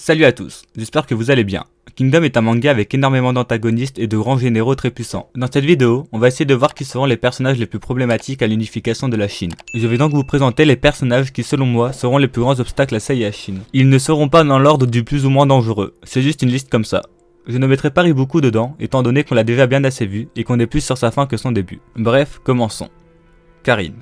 Salut à tous, j'espère que vous allez bien. Kingdom est un manga avec énormément d'antagonistes et de grands généraux très puissants. Dans cette vidéo, on va essayer de voir qui seront les personnages les plus problématiques à l'unification de la Chine. Je vais donc vous présenter les personnages qui selon moi seront les plus grands obstacles à Seiya Chine. Ils ne seront pas dans l'ordre du plus ou moins dangereux, c'est juste une liste comme ça. Je ne mettrai pas Riboku dedans, étant donné qu'on l'a déjà bien assez vu et qu'on est plus sur sa fin que son début. Bref, commençons. Karin.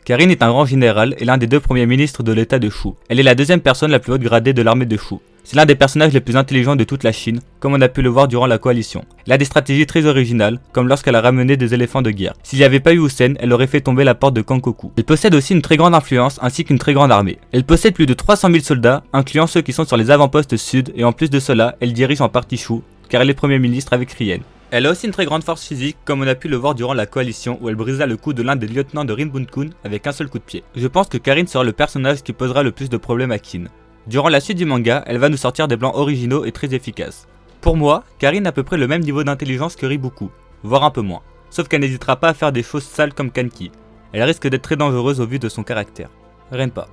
Karin est un grand général et l'un des deux premiers ministres de l'état de Shu. Elle est la deuxième personne la plus haute gradée de l'armée de Shu. C'est l'un des personnages les plus intelligents de toute la Chine, comme on a pu le voir durant la coalition. Elle a des stratégies très originales, comme lorsqu'elle a ramené des éléphants de guerre. S'il n'y avait pas eu Hussein, elle aurait fait tomber la porte de Kankoku. Elle possède aussi une très grande influence ainsi qu'une très grande armée. Elle possède plus de 300 000 soldats, incluant ceux qui sont sur les avant-postes sud, et en plus de cela, elle dirige en partie Shu, car elle est premier ministre avec Rien. Elle a aussi une très grande force physique, comme on a pu le voir durant la coalition où elle brisa le cou de l'un des lieutenants de Rinbun-kun avec un seul coup de pied. Je pense que Karin sera le personnage qui posera le plus de problèmes à Qin. Durant la suite du manga, elle va nous sortir des plans originaux et très efficaces. Pour moi, Karin a à peu près le même niveau d'intelligence que Riboku, voire un peu moins, sauf qu'elle n'hésitera pas à faire des choses sales comme Kanki. Elle risque d'être très dangereuse au vu de son caractère. Renpa.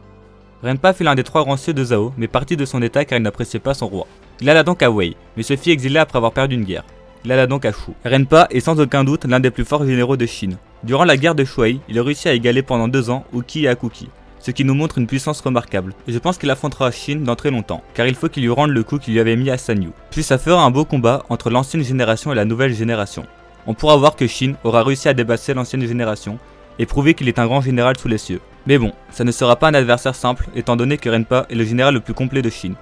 Renpa fut l'un des trois grands cieux de Zhao, mais parti de son état car il n'appréciait pas son roi. Il alla donc à Wei, mais se fit exiler après avoir perdu une guerre. Il alla donc à Shu. Renpa est sans aucun doute l'un des plus forts généraux de Chine. Durant la guerre de Shuai, il réussit à égaler pendant 2 ans Uki et Akuki, ce qui nous montre une puissance remarquable. Et je pense qu'il affrontera Chine dans très longtemps, car il faut qu'il lui rende le coup qu'il lui avait mis à Sanyu. Puis ça fera un beau combat entre l'ancienne génération et la nouvelle génération. On pourra voir que Chine aura réussi à dépasser l'ancienne génération et prouver qu'il est un grand général sous les cieux. Mais bon, ça ne sera pas un adversaire simple étant donné que Renpa est le général le plus complet de Chine.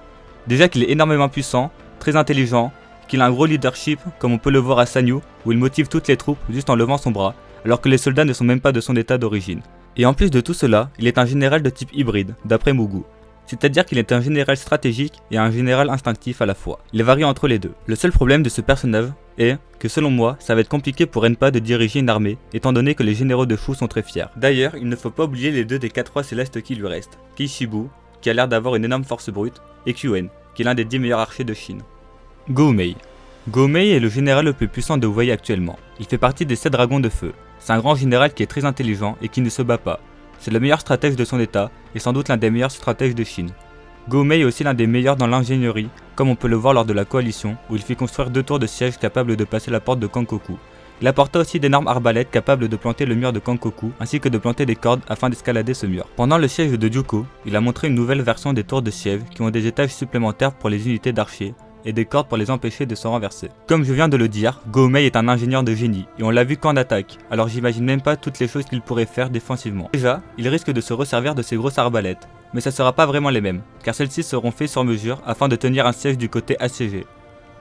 Déjà qu'il est énormément puissant, très intelligent, qu'il a un gros leadership comme on peut le voir à Sanyu où il motive toutes les troupes juste en levant son bras alors que les soldats ne sont même pas de son état d'origine. Et en plus de tout cela, il est un général de type hybride, d'après Mugu. C'est-à-dire qu'il est un général stratégique et un général instinctif à la fois. Il varie entre les deux. Le seul problème de ce personnage est que selon moi, ça va être compliqué pour Renpa de diriger une armée étant donné que les généraux de Shu sont très fiers. D'ailleurs, il ne faut pas oublier les deux des 4 rois célestes qui lui restent, Kishibu, qui a l'air d'avoir une énorme force brute, et Quen, qui est l'un des 10 meilleurs archers de Chine. Goumei. Goumei est le général le plus puissant de Wei actuellement. Il fait partie des 7 dragons de feu. C'est un grand général qui est très intelligent et qui ne se bat pas. C'est le meilleur stratège de son état et sans doute l'un des meilleurs stratèges de Chine. Goumei est aussi l'un des meilleurs dans l'ingénierie, comme on peut le voir lors de la coalition où il fit construire 2 tours de siège capables de passer la porte de Kankoku. Il apporta aussi d'énormes arbalètes capables de planter le mur de Kankoku ainsi que de planter des cordes afin d'escalader ce mur. Pendant le siège de Juko, il a montré une nouvelle version des tours de siège qui ont des étages supplémentaires pour les unités d'archers et des cordes pour les empêcher de se renverser. Comme je viens de le dire, Goumei est un ingénieur de génie et on l'a vu qu'en attaque, alors j'imagine même pas toutes les choses qu'il pourrait faire défensivement. Déjà, il risque de se resservir de ses grosses arbalètes, mais ça sera pas vraiment les mêmes, car celles-ci seront faites sur mesure afin de tenir un siège du côté assiégé.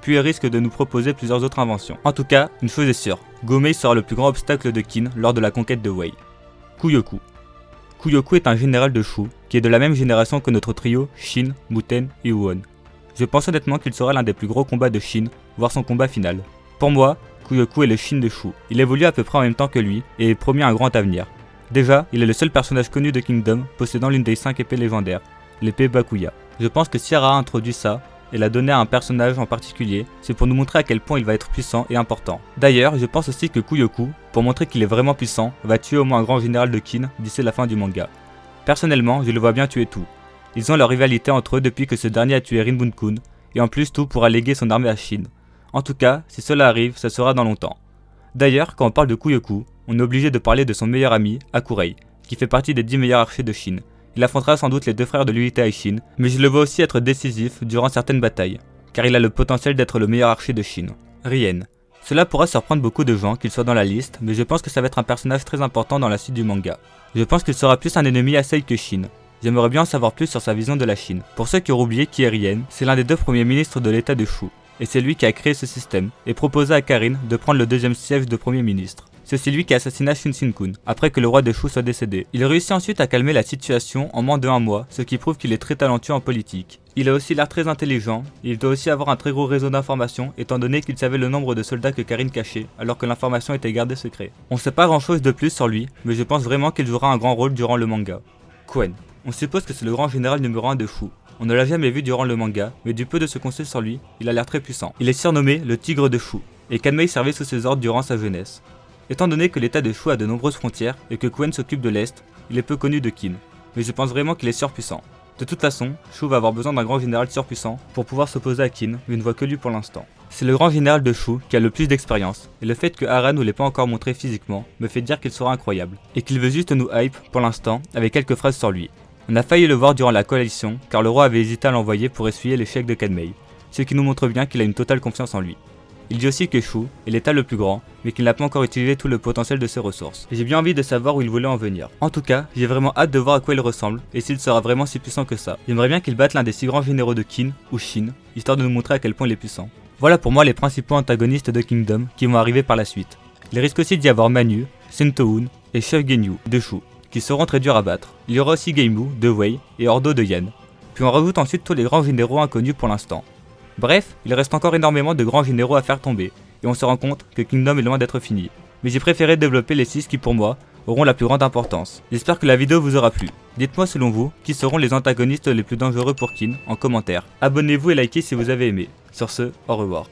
Puis il risque de nous proposer plusieurs autres inventions. En tout cas, une chose est sûre, Goumei sera le plus grand obstacle de Qin lors de la conquête de Wei. Kuyoku. Kuyoku est un général de Shu, qui est de la même génération que notre trio Shin, Muten et Huon. Je pense honnêtement qu'il sera l'un des plus gros combats de Chine, voire son combat final. Pour moi, Kuyoku est le Shin de Shu. Il évolue à peu près en même temps que lui et est promis un grand avenir. Déjà, il est le seul personnage connu de Kingdom possédant l'une des 5 épées légendaires, l'épée Bakuya. Je pense que si Ara a introduit ça et l'a donné à un personnage en particulier, c'est pour nous montrer à quel point il va être puissant et important. D'ailleurs, je pense aussi que Kuyoku, pour montrer qu'il est vraiment puissant, va tuer au moins un grand général de Qin d'ici la fin du manga. Personnellement, je le vois bien tuer tout. Ils ont leur rivalité entre eux depuis que ce dernier a tué Rinbun-kun, et en plus tout pour alléguer son armée à Chine. En tout cas, si cela arrive, ça sera dans longtemps. D'ailleurs, quand on parle de Kuyoku, on est obligé de parler de son meilleur ami, Hakurei, qui fait partie des 10 meilleurs archers de Chine. Il affrontera sans doute les 2 frères de l'unité Aishin, mais je le vois aussi être décisif durant certaines batailles, car il a le potentiel d'être le meilleur archer de Chine. Rien. Cela pourra surprendre beaucoup de gens qu'il soit dans la liste, mais je pense que ça va être un personnage très important dans la suite du manga. Je pense qu'il sera plus un ennemi à Sei que Shin. J'aimerais bien en savoir plus sur sa vision de la Chine. Pour ceux qui auraient oublié qui est Rien, c'est l'un des 2 premiers ministres de l'état de Shu, et c'est lui qui a créé ce système, et proposa à Karin de prendre le 2e siège de premier ministre. C'est aussi lui qui assassina Shinsin-kun, après que le roi de Shu soit décédé. Il réussit ensuite à calmer la situation en moins de 1 mois, ce qui prouve qu'il est très talentueux en politique. Il a aussi l'air très intelligent, et il doit aussi avoir un très gros réseau d'informations, étant donné qu'il savait le nombre de soldats que Karin cachait, alors que l'information était gardée secret. On sait pas grand chose de plus sur lui, mais je pense vraiment qu'il jouera un grand rôle durant le manga. Quen. On suppose que c'est le grand général numéro 1 de Shu. On ne l'a jamais vu durant le manga, mais du peu de ce qu'on sait sur lui, il a l'air très puissant. Il est surnommé le Tigre de Shu, et Kanmei servait sous ses ordres durant sa jeunesse. Étant donné que l'état de Shu a de nombreuses frontières et que Quen s'occupe de l'Est, il est peu connu de Qin, mais je pense vraiment qu'il est surpuissant. De toute façon, Shu va avoir besoin d'un grand général surpuissant pour pouvoir s'opposer à Qin, mais ne voit que lui pour l'instant. C'est le grand général de Shu qui a le plus d'expérience, et le fait que Hara nous l'ait pas encore montré physiquement me fait dire qu'il sera incroyable, et qu'il veut juste nous hype pour l'instant avec quelques phrases sur lui. On a failli le voir durant la coalition, car le roi avait hésité à l'envoyer pour essuyer l'échec de Kanmei, ce qui nous montre bien qu'il a une totale confiance en lui. Il dit aussi que Shu est l'état le plus grand, mais qu'il n'a pas encore utilisé tout le potentiel de ses ressources. Et j'ai bien envie de savoir où il voulait en venir. En tout cas, j'ai vraiment hâte de voir à quoi il ressemble, et s'il sera vraiment si puissant que ça. J'aimerais bien qu'il batte l'un des 6 grands généraux de Qin, ou Shin, histoire de nous montrer à quel point il est puissant. Voilà pour moi les principaux antagonistes de Kingdom qui vont arriver par la suite. Il risque aussi d'y avoir Manu, Sento-un et Chef Genyu de Shu, qui seront très durs à battre. Il y aura aussi Geimu de Wei et Ordo de Yan. Puis on rajoute ensuite tous les grands généraux inconnus pour l'instant. Bref, il reste encore énormément de grands généraux à faire tomber, et on se rend compte que Kingdom est loin d'être fini. Mais j'ai préféré développer les 6 qui pour moi auront la plus grande importance. J'espère que la vidéo vous aura plu. Dites-moi selon vous, qui seront les antagonistes les plus dangereux pour Qin en commentaire. Abonnez-vous et likez si vous avez aimé. Sur ce, au revoir.